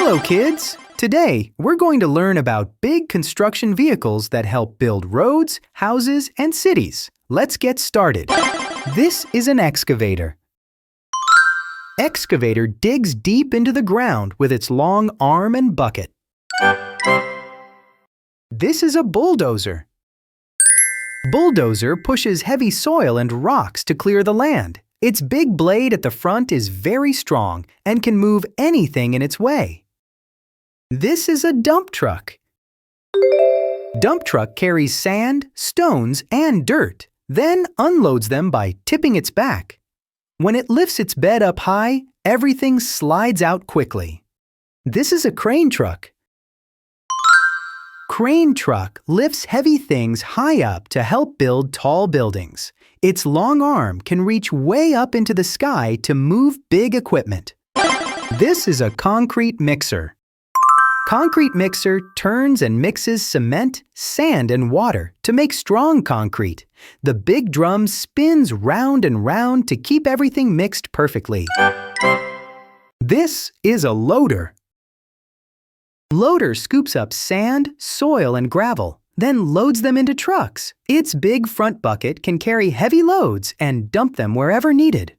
Hello, kids! Today, we're going to learn about big construction vehicles that help build roads, houses, and cities. Let's get started. This is an excavator. Excavator digs deep into the ground with its long arm and bucket. This is a bulldozer. Bulldozer pushes heavy soil and rocks to clear the land. Its big blade at the front is very strong and can move anything in its way. This is a dump truck. Dump truck carries sand, stones, and dirt, then unloads them by tipping its back. When it lifts its bed up high, everything slides out quickly. This is a crane truck. Crane truck lifts heavy things high up to help build tall buildings. Its long arm can reach way up into the sky to move big equipment. This is a concrete mixer. Concrete mixer turns and mixes cement, sand, and water to make strong concrete. The big drum spins round and round to keep everything mixed perfectly. This is a loader. Loader scoops up sand, soil, and gravel, then loads them into trucks. Its big front bucket can carry heavy loads and dump them wherever needed.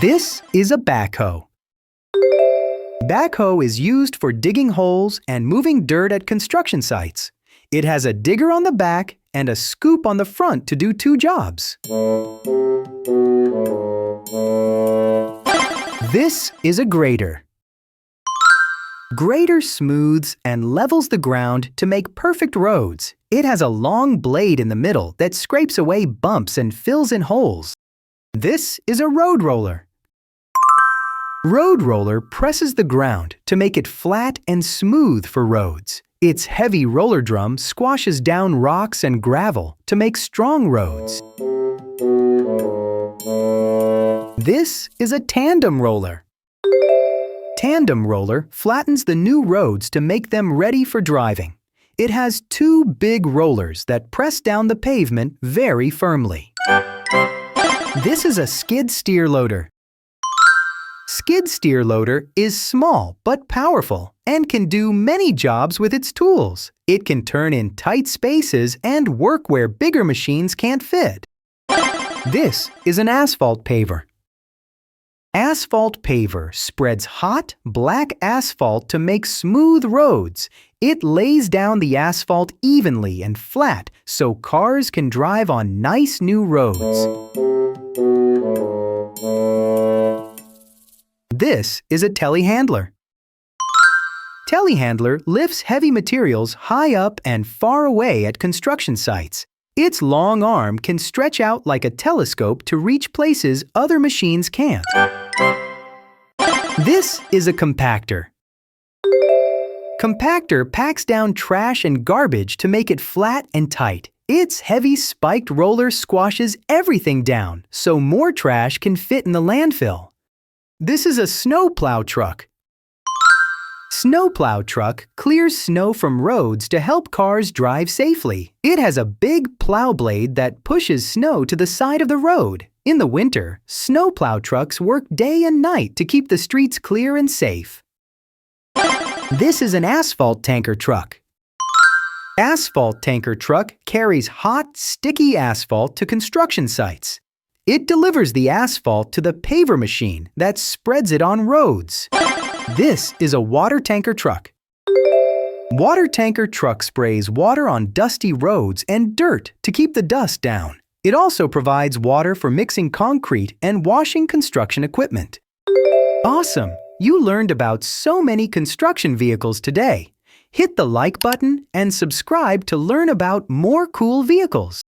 This is a backhoe. Backhoe is used for digging holes and moving dirt at construction sites. It has a digger on the back and a scoop on the front to do two jobs. This is a grader. Grader smooths and levels the ground to make perfect roads. It has a long blade in the middle that scrapes away bumps and fills in holes. This is a road roller. Road roller presses the ground to make it flat and smooth for roads. Its heavy roller drum squashes down rocks and gravel to make strong roads. This is a tandem roller. Tandem roller flattens the new roads to make them ready for driving. It has two big rollers that press down the pavement very firmly. This is a skid steer loader. Skid steer loader is small but powerful and can do many jobs with its tools. It can turn in tight spaces and work where bigger machines can't fit. This is an asphalt paver. Asphalt paver spreads hot, black asphalt to make smooth roads. It lays down the asphalt evenly and flat so cars can drive on nice new roads. This is a telehandler. Telehandler lifts heavy materials high up and far away at construction sites. Its long arm can stretch out like a telescope to reach places other machines can't. This is a compactor. Compactor packs down trash and garbage to make it flat and tight. Its heavy spiked roller squashes everything down so more trash can fit in the landfill. This is a snowplow truck. Snowplow truck clears snow from roads to help cars drive safely. It has a big plow blade that pushes snow to the side of the road. In the winter, snowplow trucks work day and night to keep the streets clear and safe. This is an asphalt tanker truck. Asphalt tanker truck carries hot, sticky asphalt to construction sites. It delivers the asphalt to the paver machine that spreads it on roads. This is a water tanker truck. Water tanker truck sprays water on dusty roads and dirt to keep the dust down. It also provides water for mixing concrete and washing construction equipment. Awesome! You learned about so many construction vehicles today. Hit the like button and subscribe to learn about more cool vehicles.